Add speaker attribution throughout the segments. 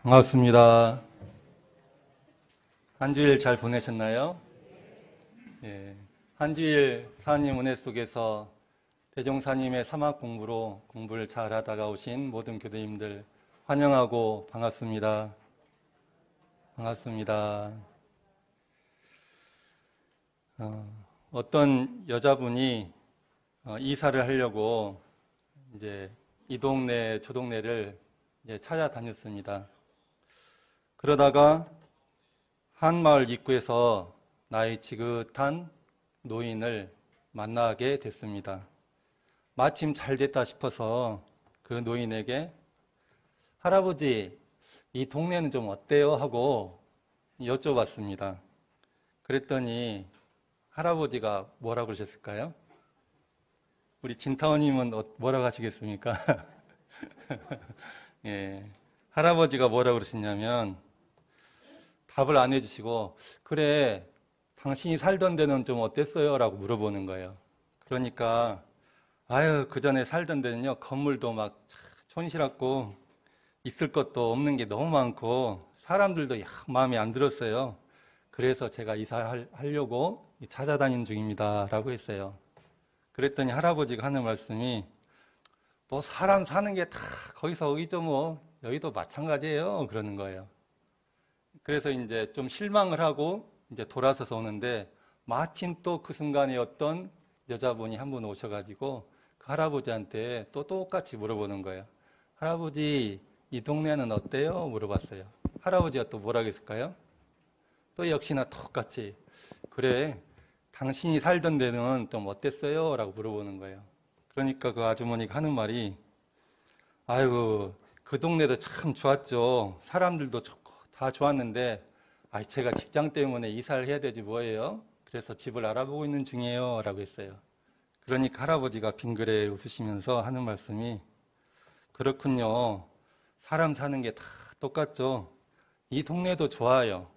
Speaker 1: 반갑습니다. 한 주일 잘 보내셨나요? 예, 한 주일 사님 은혜 속에서 대종사님의 사막 공부로 공부를 잘 하다가 오신 모든 교도님들 환영하고 반갑습니다. 반갑습니다. 어떤 여자분이 이사를 하려고 이제 이 동네 저 동네를 이제 찾아다녔습니다. 그러다가 한 마을 입구에서 나이 지긋한 노인을 만나게 됐습니다. 마침 잘 됐다 싶어서 그 노인에게 할아버지, 이 동네는 좀 어때요? 하고 여쭤봤습니다. 그랬더니 할아버지가 뭐라고 그러셨을까요? 우리 진타오님은 뭐라고 하시겠습니까? 예, 할아버지가 뭐라고 그러시냐면 답을 안 해주시고 그래, 당신이 살던 데는 좀 어땠어요? 라고 물어보는 거예요. 그러니까 아유, 그 전에 살던 데는요, 건물도 막 촌스럽고 있을 것도 없는 게 너무 많고 사람들도 영 마음에 안 들었어요. 그래서 제가 이사하려고 찾아다니는 중입니다 라고 했어요. 그랬더니 할아버지가 하는 말씀이 뭐 사람 사는 게 다 거기서 여기죠, 뭐 여기도 마찬가지예요 그러는 거예요. 그래서 이제 좀 실망을 하고 이제 돌아서서 오는데 마침 또 그 순간에 어떤 여자분이 한 분 오셔가지고 그 할아버지한테 또 똑같이 물어보는 거예요. 할아버지, 이 동네는 어때요? 물어봤어요. 할아버지가 또 뭐라고 했을까요? 또 역시나 똑같이 그래, 당신이 살던 데는 좀 어땠어요? 라고 물어보는 거예요. 그러니까 그 아주머니가 하는 말이 아이고, 그 동네도 참 좋았죠. 사람들도 좋고 다 좋았는데 제가 직장 때문에 이사를 해야 되지 뭐예요? 그래서 집을 알아보고 있는 중이에요 라고 했어요. 그러니까 할아버지가 빙그레 웃으시면서 하는 말씀이 그렇군요. 사람 사는 게 다 똑같죠. 이 동네도 좋아요.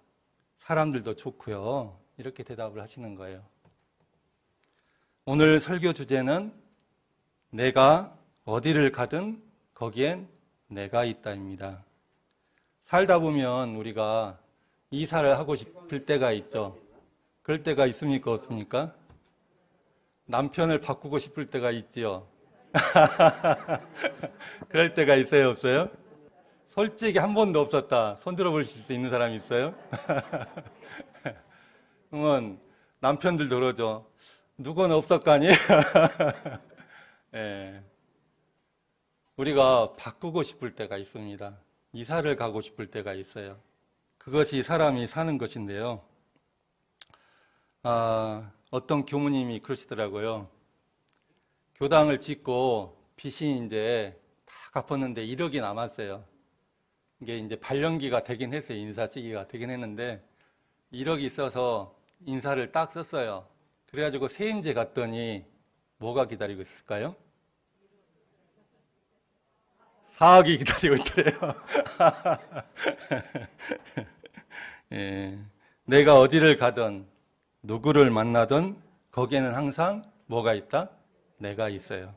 Speaker 1: 사람들도 좋고요. 이렇게 대답을 하시는 거예요. 오늘 설교 주제는 내가 어디를 가든 거기엔 내가 있다입니다. 살다 보면 우리가 이사를 하고 싶을 때가 있죠. 그럴 때가 있습니까? 없습니까? 남편을 바꾸고 싶을 때가 있지요. 그럴 때가 있어요? 없어요? 솔직히 한 번도 없었다. 손 들어보실 수 있는 사람이 있어요? 그러면 남편들도 그러죠. 누구는 없었까니? 예. 우리가 바꾸고 싶을 때가 있습니다. 이사를 가고 싶을 때가 있어요. 그것이 사람이 사는 것인데요. 어떤 교무님이 그러시더라고요. 교당을 짓고 빚이 이제 다 갚았는데 1억이 남았어요. 이게 이제 발령기가 되긴 했어요. 인사 시기가 되긴 했는데 1억이 있어서 인사를 딱 썼어요. 그래가지고 세임제 갔더니 뭐가 기다리고 있을까요? 4억이 기다리고 있더래요. 예, 내가 어디를 가든 누구를 만나든 거기에는 항상 뭐가 있다? 내가 있어요.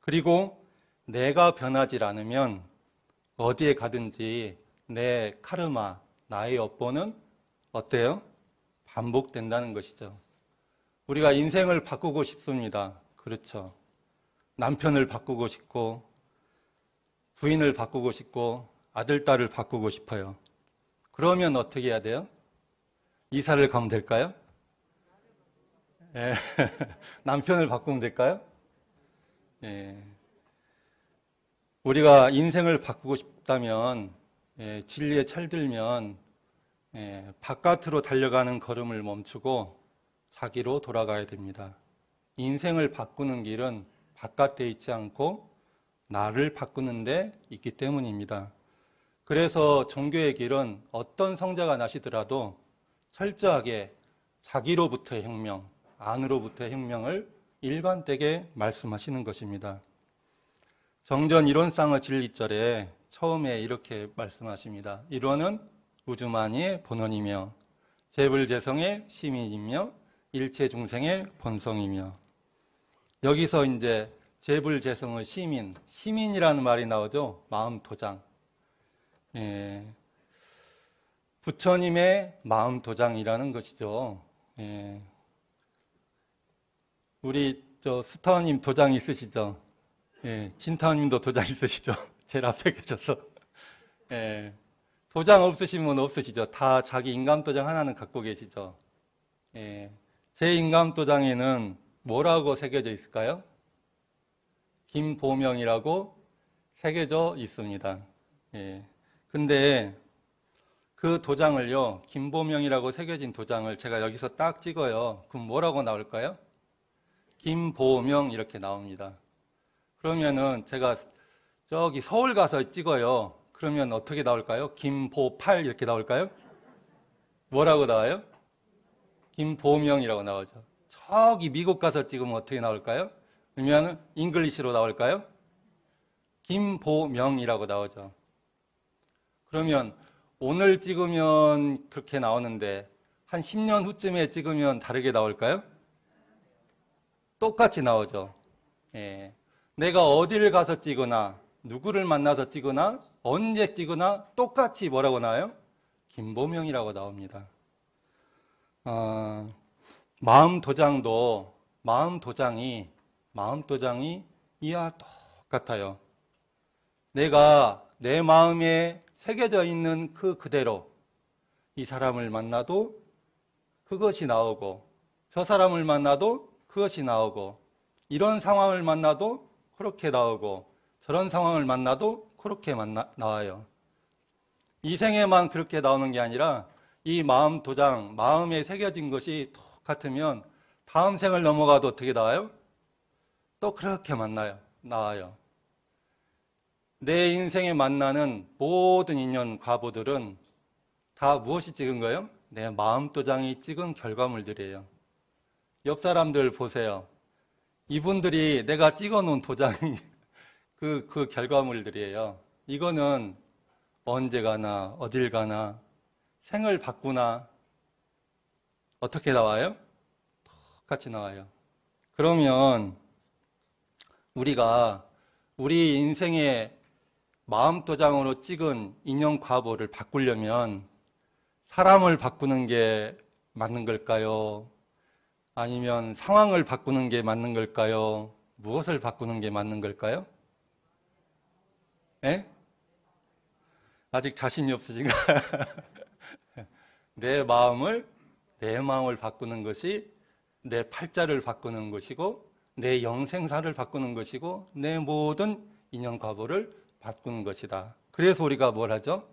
Speaker 1: 그리고 내가 변하지 않으면 어디에 가든지 내 카르마, 나의 업보는 어때요? 반복된다는 것이죠. 우리가 인생을 바꾸고 싶습니다. 그렇죠. 남편을 바꾸고 싶고 부인을 바꾸고 싶고 아들, 딸을 바꾸고 싶어요. 그러면 어떻게 해야 돼요? 이사를 가면 될까요? 예. 남편을 바꾸면 될까요? 예. 우리가 인생을 바꾸고 싶다면 진리에 철들면 바깥으로 달려가는 걸음을 멈추고 자기로 돌아가야 됩니다. 인생을 바꾸는 길은 바깥에 있지 않고 나를 바꾸는 데 있기 때문입니다. 그래서 종교의 길은 어떤 성자가 나시더라도 철저하게 자기로부터의 혁명, 안으로부터의 혁명을 일관되게 말씀하시는 것입니다. 정전 이론상의 진리절에 처음에 이렇게 말씀하십니다. 이론은 우주만이의 본원이며 재불재성의 시민이며 일체 중생의 본성이며. 여기서 이제 재불재성의 시민이라는 말이 나오죠. 마음 도장. 예. 부처님의 마음 도장이라는 것이죠. 예. 우리 스타원님 도장 있으시죠? 예. 진타원님도 도장 있으시죠? 제일 앞에 계셔서. 예. 도장 없으시면 없으시죠? 다 자기 인감 도장 하나는 갖고 계시죠? 예. 제 인감 도장에는 뭐라고 새겨져 있을까요? 김보명이라고 새겨져 있습니다. 예. 근데 그 도장을요, 김보명이라고 새겨진 도장을 제가 여기서 딱 찍어요. 그럼 뭐라고 나올까요? 김보명 이렇게 나옵니다. 그러면은 제가 저기 서울 가서 찍어요. 그러면 어떻게 나올까요? 김보팔 이렇게 나올까요? 뭐라고 나와요? 김보명이라고 나오죠. 저기 미국 가서 찍으면 어떻게 나올까요? 그러면 잉글리시로 나올까요? 김보명이라고 나오죠. 그러면 오늘 찍으면 그렇게 나오는데 한 10년 후쯤에 찍으면 다르게 나올까요? 똑같이 나오죠. 예. 내가 어디를 가서 찍으나 누구를 만나서 찍으나 언제 찍으나 똑같이 뭐라고 나와요? 김보명이라고 나옵니다. 마음 도장이 이와 똑같아요. 내가 내 마음에 새겨져 있는 그 그대로 이 사람을 만나도 그것이 나오고 저 사람을 만나도 그것이 나오고 이런 상황을 만나도 그렇게 나오고 저런 상황을 만나도 그렇게 나와요. 이 생에만 그렇게 나오는 게 아니라 이 마음 도장, 마음에 새겨진 것이 똑같으면 다음 생을 넘어가도 어떻게 나와요? 또 그렇게 나와요. 내 인생에 만나는 모든 인연, 과보들은 다 무엇이 찍은 거예요? 내 마음 도장이 찍은 결과물들이에요. 옆 사람들 보세요. 이분들이 내가 찍어 놓은 도장이 그 결과물들이에요. 이거는 언제 가나, 어딜 가나, 생을 바꾸나, 어떻게 나와요? 똑같이 나와요. 그러면 우리가 우리 인생의 마음 도장으로 찍은 인연 과보를 바꾸려면 사람을 바꾸는 게 맞는 걸까요? 아니면 상황을 바꾸는 게 맞는 걸까요? 무엇을 바꾸는 게 맞는 걸까요? 예? 아직 자신이 없으신가요? 내 마음을 바꾸는 것이 내 팔자를 바꾸는 것이고 내 영생사를 바꾸는 것이고 내 모든 인연 과보를 바꾸는 것이다. 그래서 우리가 뭘 하죠?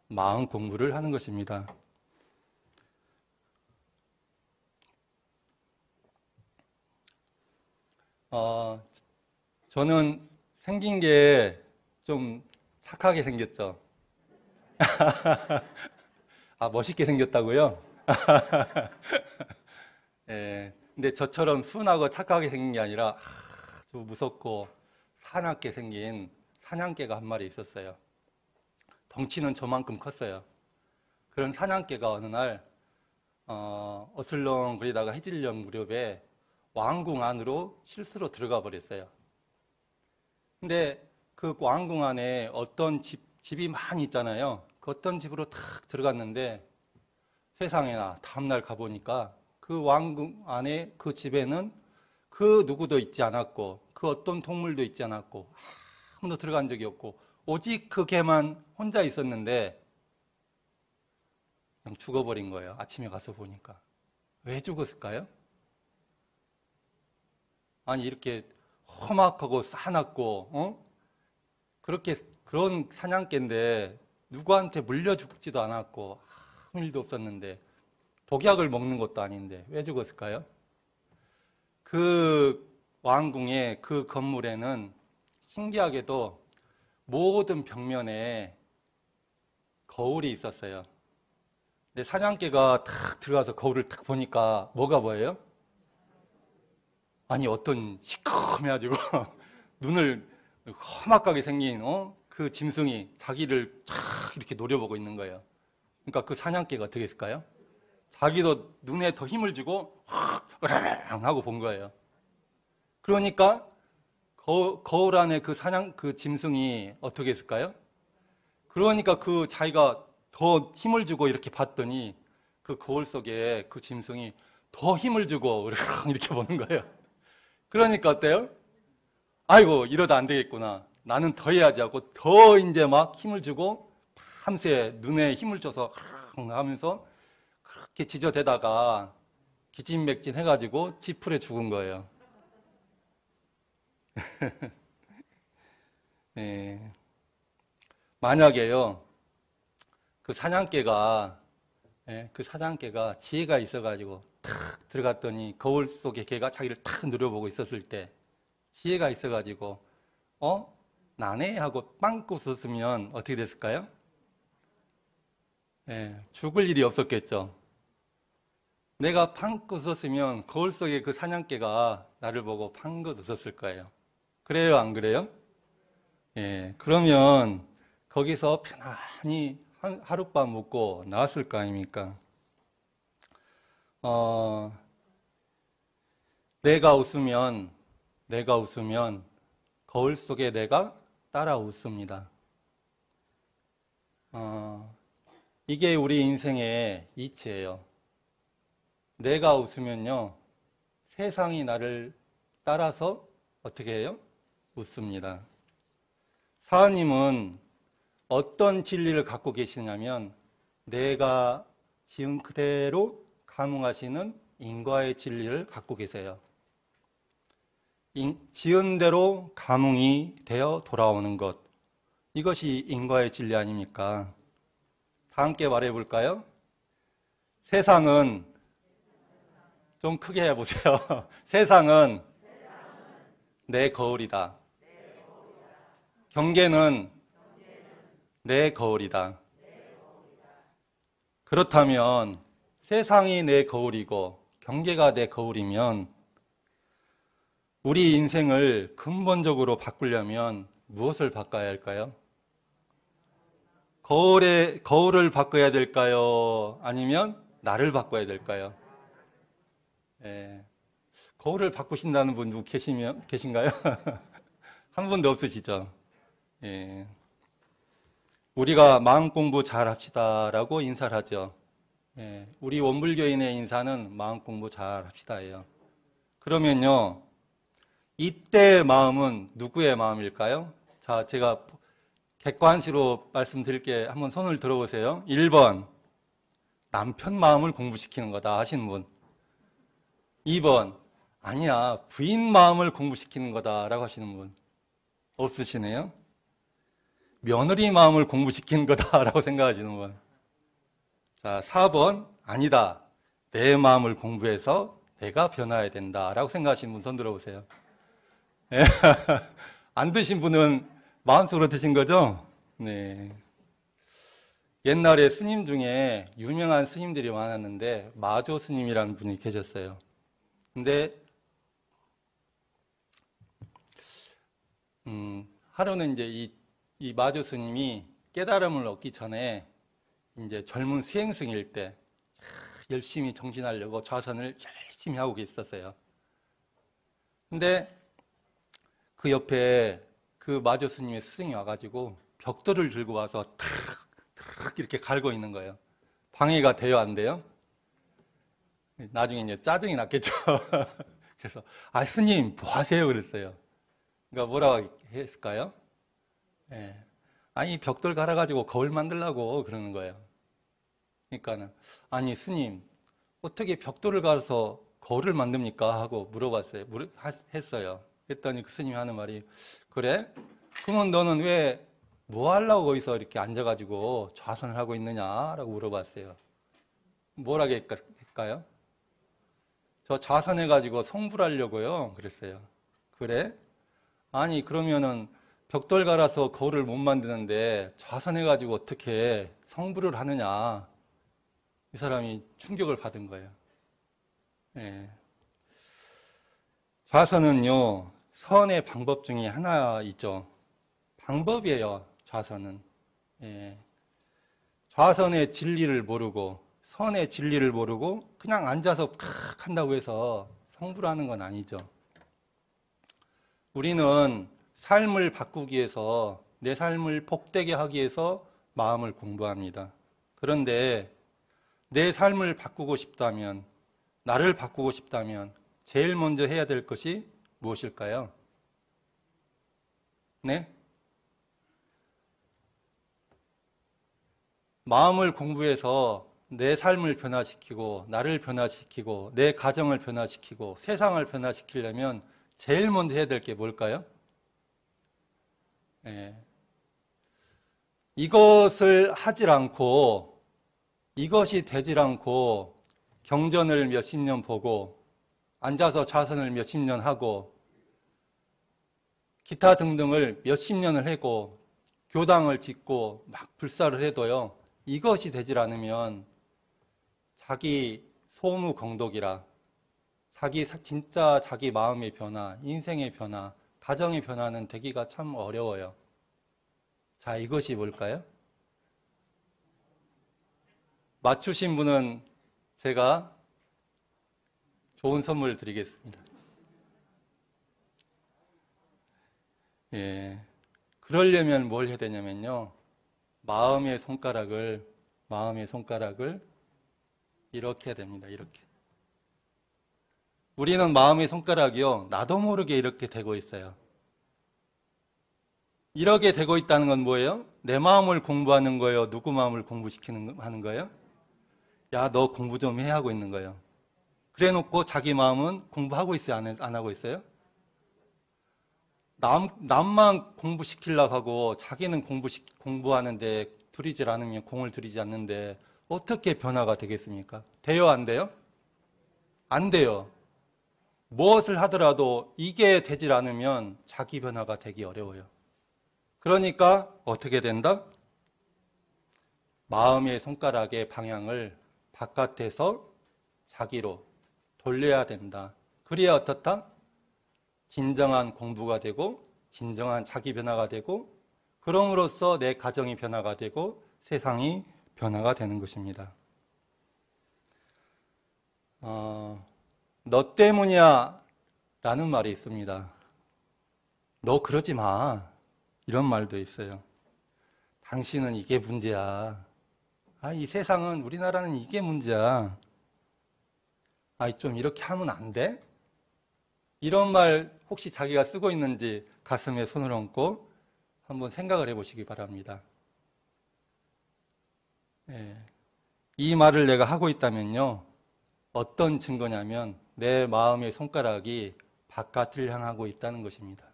Speaker 1: 마음 공부를 하는 것입니다. 저는 생긴 게 좀 착하게 생겼죠. 멋있게 생겼다고요? 예, 근데 저처럼 순하고 착하게 생긴 게 아니라 아주 무섭고 사납게 생긴 사냥개가 한 마리 있었어요. 덩치는 저만큼 컸어요. 그런 사냥개가 어느 날 어슬렁거리다가 해질녘 무렵에 왕궁 안으로 실수로 들어가 버렸어요. 근데 그 왕궁 안에 어떤 집이 많이 있잖아요. 그 어떤 집으로 탁 들어갔는데 세상에나 다음날 가보니까 그 왕궁 안에 그 집에는 그 누구도 있지 않았고 그 어떤 동물도 있지 않았고 아무도 들어간 적이 없고 오직 그 개만 혼자 있었는데 그냥 죽어버린 거예요. 아침에 가서 보니까. 왜 죽었을까요? 아니 이렇게 험악하고 싸납고 그런 사냥개인데 누구한테 물려 죽지도 않았고 아무 일도 없었는데 독약을 먹는 것도 아닌데 왜 죽었을까요? 그 왕궁의 그 건물에는 신기하게도 모든 벽면에 거울이 있었어요. 근데 사냥개가 탁 들어가서 거울을 탁 보니까 뭐가 보여요? 아니 어떤 시커매가지고 눈을 험악하게 생긴 그 짐승이 자기를 쫙 이렇게 노려보고 있는 거예요. 그러니까 그 사냥개가 어떻게 했을까요? 자기도 눈에 더 힘을 주고 으라랑 하고 본 거예요. 그러니까 거울 안에 그 짐승이 어떻게 했을까요? 그러니까 그 자기가 더 힘을 주고 이렇게 봤더니 그 거울 속에 그 짐승이 더 힘을 주고 이렇게 보는 거예요. 그러니까 어때요? 아이고, 이러다 안 되겠구나. 나는 더 해야지 하고 더 이제 막 힘을 주고 밤새 눈에 힘을 줘서 하면서 그렇게 지저대다가 기진맥진 해가지고 지풀에 죽은 거예요. 네. 만약에요, 그 사냥개가 지혜가 있어가지고 탁 들어갔더니 거울 속에 개가 자기를 탁 누려보고 있었을 때 지혜가 있어가지고 나네 하고 빵꾸 웃었으면 어떻게 됐을까요? 죽을 일이 없었겠죠. 내가 팡긋 웃었으면 거울 속에 그 사냥개가 나를 보고 팡긋 웃었을 거예요. 그래요, 안 그래요? 그러면 거기서 편안히 하룻밤 묵고 나왔을 거 아닙니까? 내가 웃으면 거울 속에 내가 따라 웃습니다. 이게 우리 인생의 이치예요. 내가 웃으면요, 세상이 나를 따라서 어떻게 해요? 웃습니다. 사하님은 어떤 진리를 갖고 계시냐면 내가 지은 그대로 감응하시는 인과의 진리를 갖고 계세요. 지은 대로 감응이 되어 돌아오는 것, 이것이 인과의 진리 아닙니까? 다 함께 말해볼까요? 세상은, 좀 크게 해보세요. 세상은 내 거울이다. 경계는 내 거울이다. 그렇다면 세상이 내 거울이고 경계가 내 거울이면 우리 인생을 근본적으로 바꾸려면 무엇을 바꿔야 할까요? 거울을 바꿔야 될까요? 아니면 나를 바꿔야 될까요? 거울을 바꾸신다는 분 누구 계신가요? 한 분도 없으시죠? 우리가 마음 공부 잘 합시다라고 인사를 하죠. 우리 원불교인의 인사는 마음 공부 잘 합시다예요. 그러면요, 이때의 마음은 누구의 마음일까요? 자, 제가 객관식으로 말씀드릴게. 한번 손을 들어보세요. 1번, 남편 마음을 공부시키는 거다 하시는 분. 2번, 아니야, 부인 마음을 공부시키는 거다라고 하시는 분. 없으시네요. 며느리 마음을 공부시키는 거다라고 생각하시는 분. 자, 4번, 아니다, 내 마음을 공부해서 내가 변화해야 된다라고 생각하시는 분 손 들어보세요. 안 드신 분은 마음속으로 드신 거죠? 네. 옛날에 스님 중에 유명한 스님들이 많았는데 마조 스님이라는 분이 계셨어요. 근데 하루는 이제 이 마조 스님이 깨달음을 얻기 전에 이제 젊은 수행승일 때 열심히 정진하려고 좌선을 열심히 하고 있었어요. 근데 그 옆에 그 마조 스님의 스승이 와가지고 벽돌을 들고 와서 탁 이렇게 갈고 있는 거예요. 방해가 돼요, 안 돼요? 나중에 이제 짜증이 났겠죠. 그래서 스님 뭐 하세요? 그랬어요. 그러니까 뭐라고 했을까요? 아니, 벽돌 갈아가지고 거울 만들라고 그러는 거예요. 그러니까는 아니 스님, 어떻게 벽돌을 갈아서 거울을 만듭니까? 하고 물어봤어요. 했어요. 그랬더니 그 스님이 하는 말이, 그래? 그러면 너는 왜 뭐 하려고 거기서 이렇게 앉아가지고 좌선을 하고 있느냐라고 물어봤어요. 뭐라고 할까요? 저 좌선해가지고 성불하려고요. 그랬어요. 그래? 아니, 그러면은 벽돌 갈아서 거울을 못 만드는데 좌선해가지고 어떻게 성불을 하느냐. 이 사람이 충격을 받은 거예요. 좌선은요, 선의 방법 중에 하나 있죠. 방법이에요, 좌선은. 좌선의 진리를 모르고 선의 진리를 모르고 그냥 앉아서 팍 한다고 해서 성불하는 건 아니죠. 우리는 삶을 바꾸기 위해서, 내 삶을 복되게 하기 위해서 마음을 공부합니다. 그런데 내 삶을 바꾸고 싶다면, 나를 바꾸고 싶다면 제일 먼저 해야 될 것이 무엇일까요? 네? 마음을 공부해서 내 삶을 변화시키고, 나를 변화시키고, 내 가정을 변화시키고, 세상을 변화시키려면 제일 먼저 해야 될 게 뭘까요? 이것을 하질 않고, 이것이 되질 않고, 경전을 몇십 년 보고, 앉아서 좌선을 몇십 년 하고, 기타 등등을 몇십 년을 하고, 교당을 짓고, 막 불사를 해도요, 이것이 되질 않으면 자기 소무공덕이라, 진짜 자기 마음의 변화, 인생의 변화, 가정의 변화는 되기가 참 어려워요. 자, 이것이 뭘까요? 맞추신 분은 제가 좋은 선물 드리겠습니다. 그러려면 뭘 해야 되냐면요. 마음의 손가락을 이렇게 해야 됩니다. 이렇게. 우리는 마음의 손가락이요, 나도 모르게 이렇게 되고 있어요. 이렇게 되고 있다는 건 뭐예요? 내 마음을 공부하는 거예요? 누구 마음을 하는 거예요? 야, 너 공부 좀 해 하고 있는 거예요. 그래 놓고 자기 마음은 공부하고 있어요? 안 하고 있어요? 남만 공부시키려고 하고 자기는 공부하는데 들이질 않으면, 공을 들이지 않는데 어떻게 변화가 되겠습니까? 돼요, 안 돼요? 안 돼요. 무엇을 하더라도 이게 되질 않으면 자기 변화가 되기 어려워요. 그러니까 어떻게 된다? 마음의 손가락의 방향을 바깥에서 자기로 돌려야 된다. 그래야 어떻다? 진정한 공부가 되고, 진정한 자기 변화가 되고, 그럼으로써 내 가정이 변화가 되고 세상이 변화가 되는 것입니다. 너 때문이야 라는 말이 있습니다. 너 그러지 마, 이런 말도 있어요. 당신은 이게 문제야. 이 세상은, 우리나라는 이게 문제야. 좀 이렇게 하면 안 돼? 이런 말 혹시 자기가 쓰고 있는지 가슴에 손을 얹고 한번 생각을 해보시기 바랍니다. 이 말을 내가 하고 있다면요, 어떤 증거냐면 내 마음의 손가락이 바깥을 향하고 있다는 것입니다.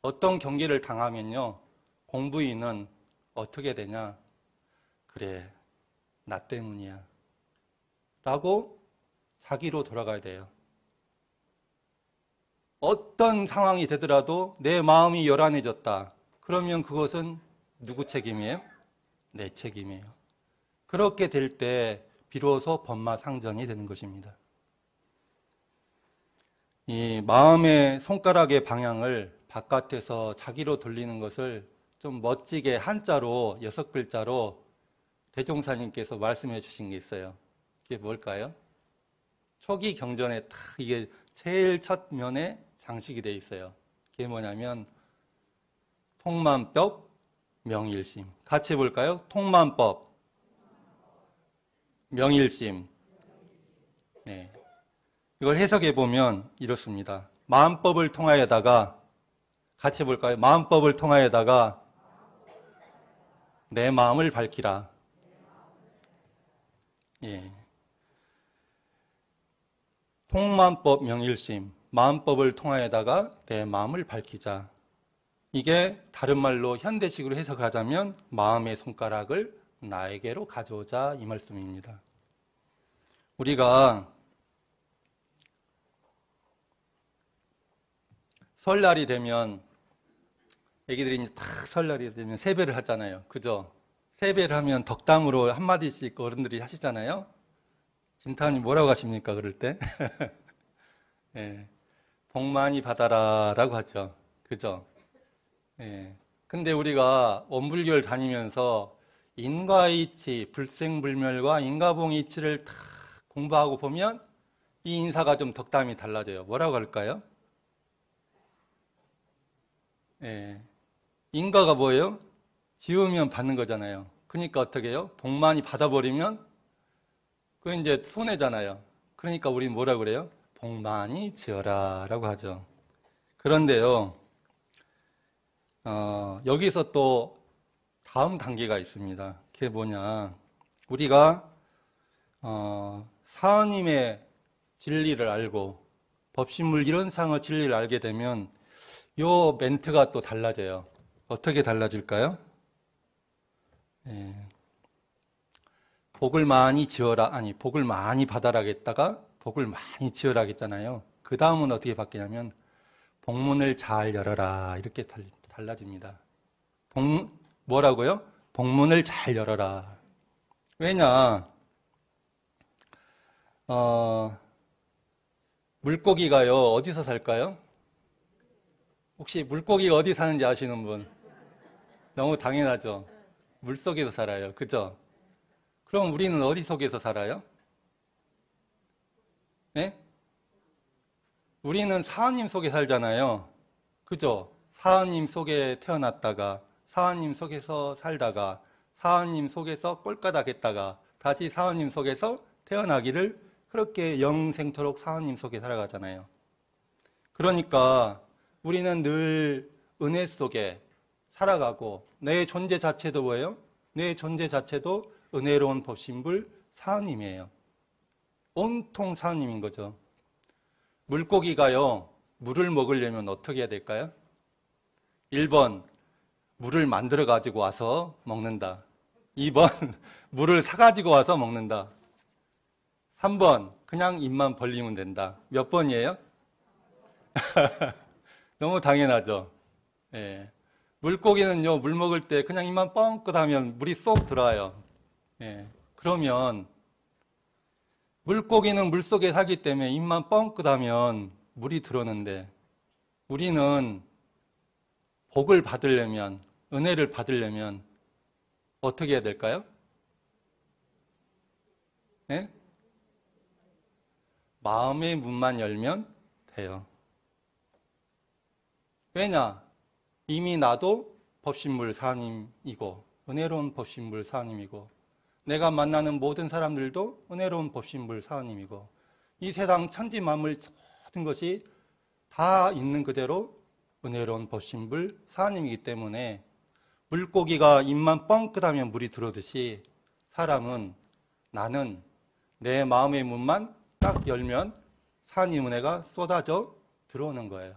Speaker 1: 어떤 경계를 당하면요, 공부인은 어떻게 되냐? 그래, 나 때문이야 라고 자기로 돌아가야 돼요. 어떤 상황이 되더라도 내 마음이 요란해졌다. 그러면 그것은 누구 책임이에요? 내 책임이에요. 그렇게 될 때 비로소 법마상전이 되는 것입니다. 이 마음의 손가락의 방향을 바깥에서 자기로 돌리는 것을 좀 멋지게 한자로 6글자로 대종사님께서 말씀해 주신 게 있어요. 이게 뭘까요? 초기 경전에 딱 이게 제일 첫 면에 장식이 되어 있어요. 그게 뭐냐면 통만법, 명일심. 같이 해볼까요? 통만법, 명일심. 네. 이걸 해석해 보면 이렇습니다. 마음법을 통하여다가, 같이 해볼까요? 마음법을 통하여다가 내 마음을 밝히라. 통만법, 명일심. 마음법을 통하여다가 내 마음을 밝히자. 이게 다른 말로 현대식으로 해석하자면 마음의 손가락을 나에게로 가져오자, 이 말씀입니다. 우리가 설날이 되면, 애기들이 이제 딱 설날이 되면 세배를 하잖아요. 그죠? 세배를 하면 덕담으로 한마디씩 어른들이 하시잖아요. 진타님 뭐라고 하십니까, 그럴 때? 복 많이 받아라 라고 하죠. 그죠? 근데 우리가 원불교를 다니면서 인과이치, 불생불멸과 인과봉이치를 다 공부하고 보면 이 인사가 좀 덕담이 달라져요. 뭐라고 할까요? 인과가 뭐예요? 지으면 받는 거잖아요. 그러니까 어떻게 해요? 복 많이 받아버리면 그 이제 손해잖아요. 그러니까 우리는 뭐라 그래요? 복 많이 지어라 라고 하죠. 그런데요, 여기서 또 다음 단계가 있습니다. 그게 뭐냐, 우리가 사하님의 진리를 알고 법신물 이론상의 진리를 알게 되면 요 멘트가 또 달라져요. 어떻게 달라질까요? 복을 많이 지어라, 아니 복을 많이 받아라겠다가 복을 많이 지어라겠잖아요. 그 다음은 어떻게 바뀌냐면 복문을 잘 열어라 이렇게 달라집니다. 뭐라고요? 복문을 잘 열어라. 왜냐, 물고기가요 어디서 살까요? 혹시 물고기가 어디 사는지 아시는 분? 너무 당연하죠. 물속에서 살아요. 그죠? 그럼 우리는 어디 속에서 살아요? 네? 우리는 사하님 속에 살잖아요. 그죠? 사하님 속에 태어났다가 사하님 속에서 살다가 사하님 속에서 꼴까닥 했다가 다시 사하님 속에서 태어나기를 그렇게 영생토록 사하님 속에 살아가잖아요. 그러니까 우리는 늘 은혜 속에 살아가고 내 존재 자체도 뭐예요? 내 존재 자체도 은혜로운 법신불 사하님이에요. 온통 사하님인 거죠. 물고기가요, 물을 먹으려면 어떻게 해야 될까요? 1번, 물을 만들어 가지고 와서 먹는다. 2번, 물을 사가지고 와서 먹는다. 3번, 그냥 입만 벌리면 된다. 몇 번이에요? 너무 당연하죠. 예. 물고기는요, 물 먹을 때 그냥 입만 뻥끗 하면 물이 쏙 들어와요. 예. 그러면 물고기는 물속에 살기 때문에 입만 뻥끗 하면 물이 들어오는데 우리는 복을 받으려면, 은혜를 받으려면 어떻게 해야 될까요? 예? 마음의 문만 열면 돼요. 왜냐? 이미 나도 법신물 사님이고 은혜로운 법신물 사님이고 내가 만나는 모든 사람들도 은혜로운 법신물 사님이고 이 세상 천지 만물 모든 것이 다 있는 그대로 은혜로운 법신물 사님이기 때문에 물고기가 입만 뻥끗하면 물이 들어오듯이 사람은 나는 내 마음의 문만 딱 열면 사님 은혜가 쏟아져 들어오는 거예요.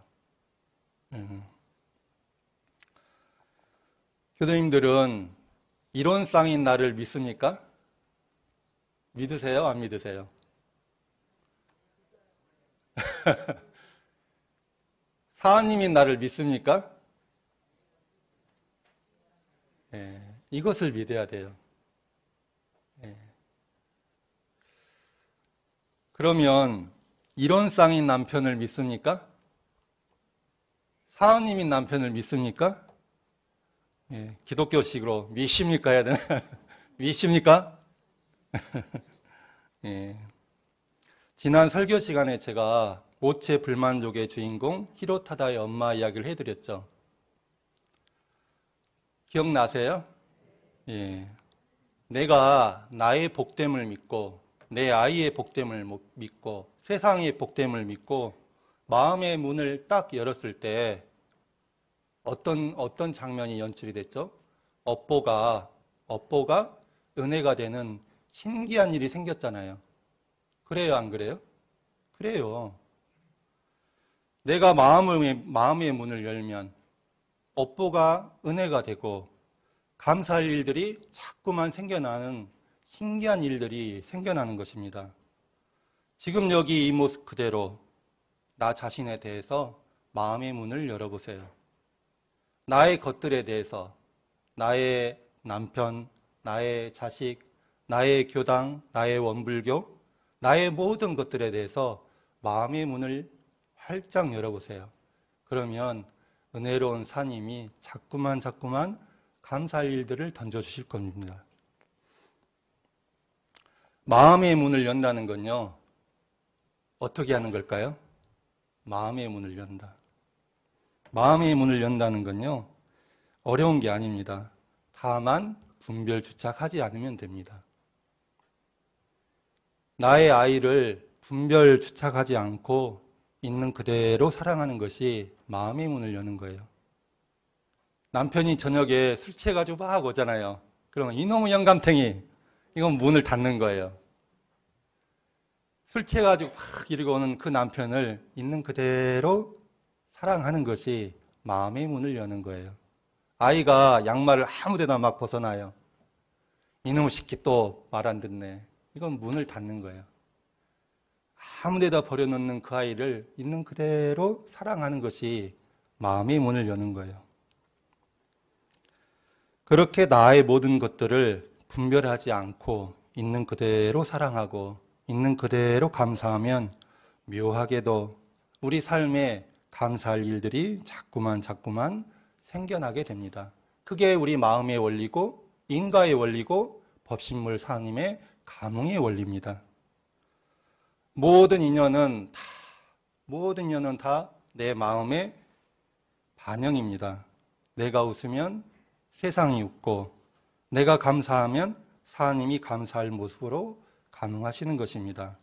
Speaker 1: 교도님들은 이론상인 나를 믿습니까? 믿으세요? 안 믿으세요? 사하님인 나를 믿습니까? 이것을 믿어야 돼요. 그러면 이론상인 남편을 믿습니까? 사하님인 남편을 믿습니까? 기독교식으로 믿습니까 해야 되나? 믿습니까? 지난 설교 시간에 제가 오체 불만족의 주인공 히로타다의 엄마 이야기를 해드렸죠. 기억나세요? 내가 나의 복됨을 믿고 내 아이의 복됨을 믿고 세상의 복됨을 믿고 마음의 문을 딱 열었을 때 어떤 장면이 연출이 됐죠? 업보가 은혜가 되는 신기한 일이 생겼잖아요. 그래요, 안 그래요? 그래요. 내가 마음의 문을 열면 업보가 은혜가 되고 감사할 일들이 자꾸만 생겨나는 신기한 일들이 생겨나는 것입니다. 지금 여기 이 모습 그대로 나 자신에 대해서 마음의 문을 열어보세요. 나의 것들에 대해서 나의 남편, 나의 자식, 나의 교당, 나의 원불교, 나의 모든 것들에 대해서 마음의 문을 활짝 열어보세요. 그러면 은혜로운 사님이 자꾸만 감사할 일들을 던져주실 겁니다. 마음의 문을 연다는 건요, 어떻게 하는 걸까요? 마음의 문을 연다. 마음의 문을 연다는 건요, 어려운 게 아닙니다. 다만 분별 주착하지 않으면 됩니다. 나의 아이를 분별 주착하지 않고 있는 그대로 사랑하는 것이 마음의 문을 여는 거예요. 남편이 저녁에 술 취해가지고 막 오잖아요. 그러면 이놈의 영감탱이, 이건 문을 닫는 거예요. 술 취해가지고 막 이러고 오는 그 남편을 있는 그대로 사랑하는 것이 마음의 문을 여는 거예요. 아이가 양말을 아무 데나 막 벗어나요. 이놈의 새끼 또 말 안 듣네. 이건 문을 닫는 거예요. 아무 데다 버려놓는 그 아이를 있는 그대로 사랑하는 것이 마음의 문을 여는 거예요. 그렇게 나의 모든 것들을 분별하지 않고 있는 그대로 사랑하고 있는 그대로 감사하면 묘하게도 우리 삶에 감사할 일들이 자꾸만 생겨나게 됩니다. 그게 우리 마음의 원리고 인과의 원리고 법신물 사님의 감흥의 원리입니다. 모든 인연은 다 내 마음의 반영입니다. 내가 웃으면 세상이 웃고 내가 감사하면 사님이 감사할 모습으로 감흥하시는 것입니다.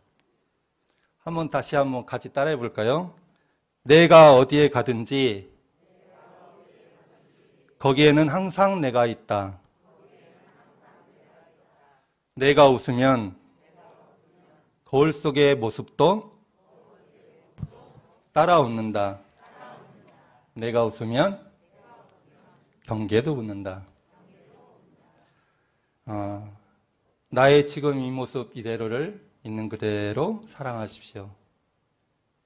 Speaker 1: 다시 한번 같이 따라해 볼까요? 내가 어디에 가든지 거기에는 항상 내가 있다. 내가 웃으면 거울 속의 모습도 따라 웃는다. 내가 웃으면 경계도 웃는다. 나의 지금 이 모습 이대로를 있는 그대로 사랑하십시오.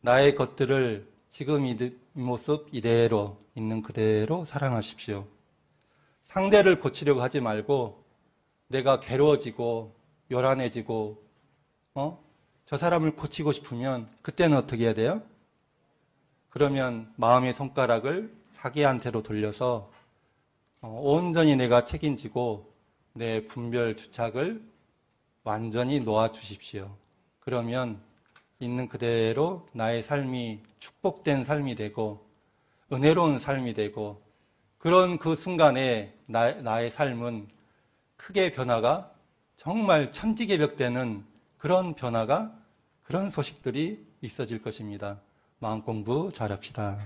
Speaker 1: 나의 것들을 지금 이 모습 이대로 있는 그대로 사랑하십시오. 상대를 고치려고 하지 말고 내가 괴로워지고 요란해지고 저 사람을 고치고 싶으면 그때는 어떻게 해야 돼요? 그러면 마음의 손가락을 자기한테로 돌려서 온전히 내가 책임지고 내 분별 주착을 완전히 놓아주십시오. 그러면 있는 그대로 나의 삶이 축복된 삶이 되고 은혜로운 삶이 되고 그런 그 순간에 나의 삶은 크게 변화가 정말 천지개벽되는 그런 변화가 그런 소식들이 있어질 것입니다. 마음 공부 잘합시다.